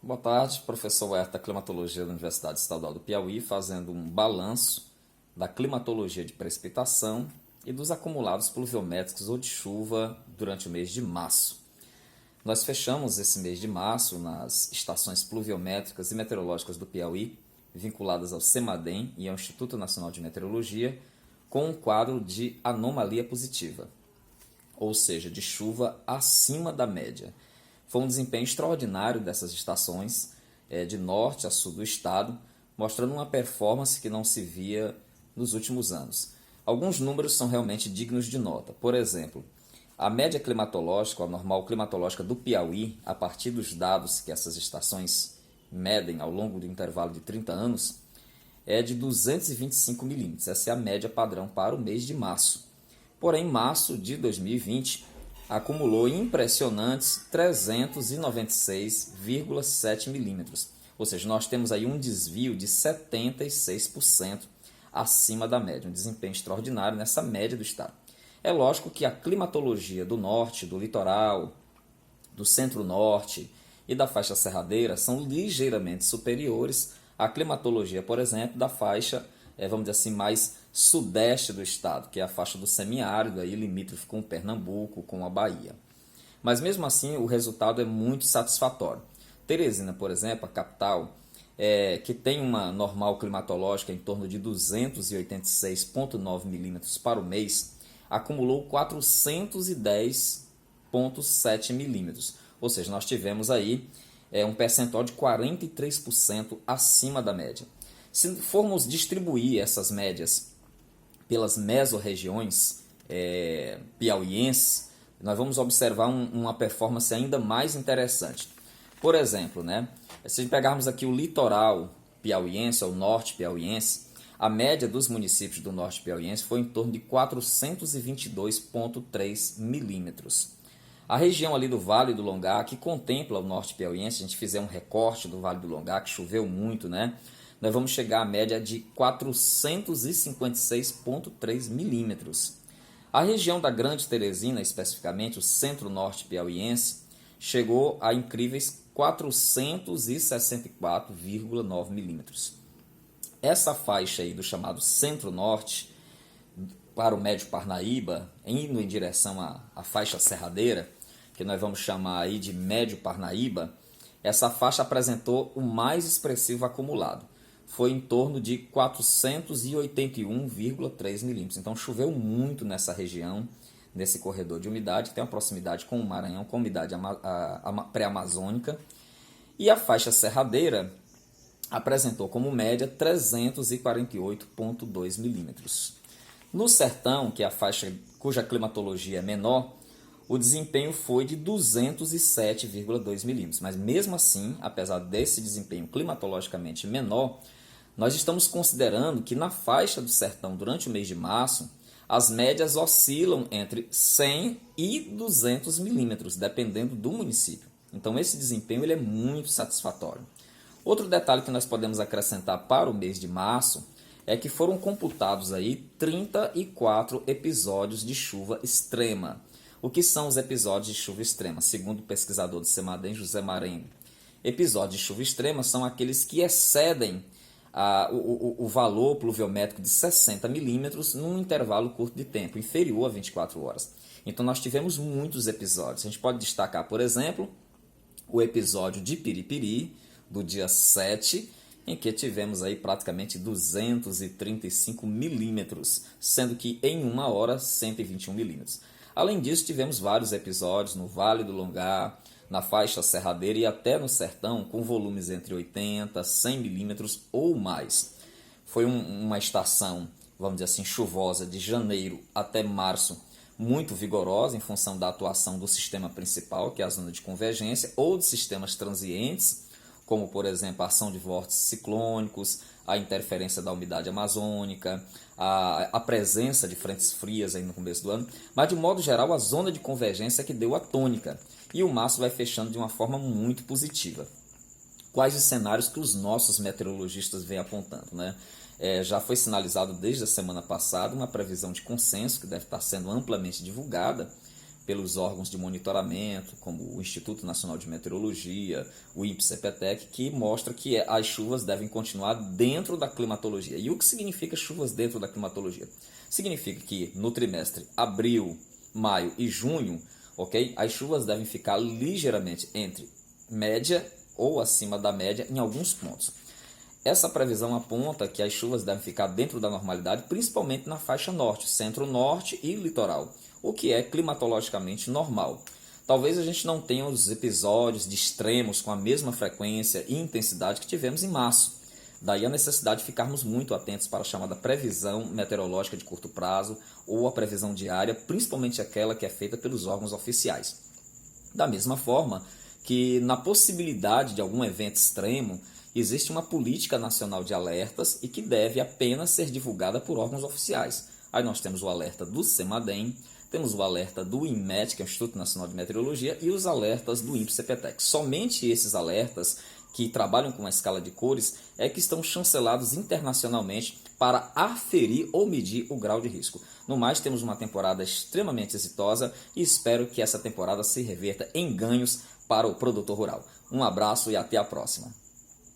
Boa tarde, professor Herta, Climatologia da Universidade Estadual do Piauí, fazendo um balanço da climatologia de precipitação e dos acumulados pluviométricos ou de chuva durante o mês de março. Nós fechamos esse mês de março nas estações pluviométricas e meteorológicas do Piauí, vinculadas ao CEMADEM e ao Instituto Nacional de Meteorologia, com um quadro de anomalia positiva, ou seja, de chuva acima da média. Foi um desempenho extraordinário dessas estações, de norte a sul do estado, mostrando uma performance que não se via nos últimos anos. Alguns números são realmente dignos de nota. Por exemplo, a média climatológica, a normal climatológica do Piauí, a partir dos dados que essas estações medem ao longo do intervalo de 30 anos, é de 225 milímetros. Essa é a média padrão para o mês de março. Porém, março de 2020 acumulou impressionantes 396,7 milímetros. Ou seja, nós temos aí um desvio de 76% acima da média, um desempenho extraordinário nessa média do estado. É lógico que a climatologia do norte, do litoral, do centro-norte e da faixa serradeira são ligeiramente superiores à climatologia, por exemplo, da faixa, vamos dizer assim, mais sudeste do estado, que é a faixa do semiárido, aí limítrofe com Pernambuco, com a Bahia. Mas mesmo assim, o resultado é muito satisfatório. Teresina, por exemplo, a capital, que tem uma normal climatológica em torno de 286,9 milímetros para o mês, acumulou 410,7 milímetros. Ou seja, nós tivemos aí um percentual de 43% acima da média. Se formos distribuir essas médias pelas mesorregiões piauienses, nós vamos observar uma performance ainda mais interessante. Por exemplo, se pegarmos aqui o litoral piauiense, ou norte piauiense, a média dos municípios do norte piauiense foi em torno de 422,3 milímetros. A região ali do Vale do Longá, que contempla o norte piauiense, se a gente fizer um recorte do Vale do Longá, que choveu muito, nós vamos chegar à média de 456,3 milímetros. A região da Grande Teresina, especificamente o centro-norte piauiense, chegou a incríveis 464,9 milímetros. Essa faixa aí do chamado centro-norte para o Médio Parnaíba, indo em direção à faixa serradeira, que nós vamos chamar aí de Médio Parnaíba, essa faixa apresentou o mais expressivo acumulado. Foi em torno de 481,3 milímetros. Então choveu muito nessa região, nesse corredor de umidade, que tem uma proximidade com o Maranhão, com a umidade pré-amazônica. E a faixa serradeira apresentou como média 348,2 milímetros. No sertão, que é a faixa cuja climatologia é menor, o desempenho foi de 207,2 milímetros. Mas mesmo assim, apesar desse desempenho climatologicamente menor, nós estamos considerando que na faixa do sertão, durante o mês de março, as médias oscilam entre 100 e 200 milímetros, dependendo do município. Então esse desempenho ele é muito satisfatório. Outro detalhe que nós podemos acrescentar para o mês de março é que foram computados aí 34 episódios de chuva extrema. O que são os episódios de chuva extrema? Segundo o pesquisador do CEMADEM, José Marengo, episódios de chuva extrema são aqueles que excedem o valor pluviométrico de 60 milímetros num intervalo curto de tempo, inferior a 24 horas. Então nós tivemos muitos episódios. A gente pode destacar, por exemplo, o episódio de Piripiri, do dia 7, em que tivemos aí praticamente 235 milímetros, sendo que em uma hora 121 milímetros. Além disso, tivemos vários episódios no Vale do Longá, na faixa serradeira e até no sertão, com volumes entre 80 e 100 milímetros ou mais. Foi uma estação, vamos dizer assim, chuvosa de janeiro até março, muito vigorosa em função da atuação do sistema principal, que é a zona de convergência, ou de sistemas transientes, como, por exemplo, a ação de vórtices ciclônicos, a interferência da umidade amazônica, a presença de frentes frias aí no começo do ano. Mas, de modo geral, a zona de convergência é que deu a tônica. E o março vai fechando de uma forma muito positiva. Quais os cenários que os nossos meteorologistas vêm apontando, já foi sinalizado desde a semana passada uma previsão de consenso, que deve estar sendo amplamente divulgada pelos órgãos de monitoramento, como o Instituto Nacional de Meteorologia, o INPE-CPTEC, que mostra que as chuvas devem continuar dentro da climatologia. E o que significa chuvas dentro da climatologia? Significa que no trimestre abril, maio e junho, ok, as chuvas devem ficar ligeiramente entre média ou acima da média em alguns pontos. Essa previsão aponta que as chuvas devem ficar dentro da normalidade, principalmente na faixa norte, centro-norte e litoral, o que é climatologicamente normal. Talvez a gente não tenha os episódios de extremos com a mesma frequência e intensidade que tivemos em março. Daí a necessidade de ficarmos muito atentos para a chamada previsão meteorológica de curto prazo ou a previsão diária, principalmente aquela que é feita pelos órgãos oficiais. Da mesma forma que na possibilidade de algum evento extremo, existe uma política nacional de alertas e que deve apenas ser divulgada por órgãos oficiais. Aí nós temos o alerta do CEMADEM, temos o alerta do INMET, que é o Instituto Nacional de Meteorologia, e os alertas do INPE-CPTEC. Somente esses alertas que trabalham com uma escala de cores é que estão chancelados internacionalmente para aferir ou medir o grau de risco. No mais, temos uma temporada extremamente exitosa e espero que essa temporada se reverta em ganhos para o produtor rural. Um abraço e até a próxima.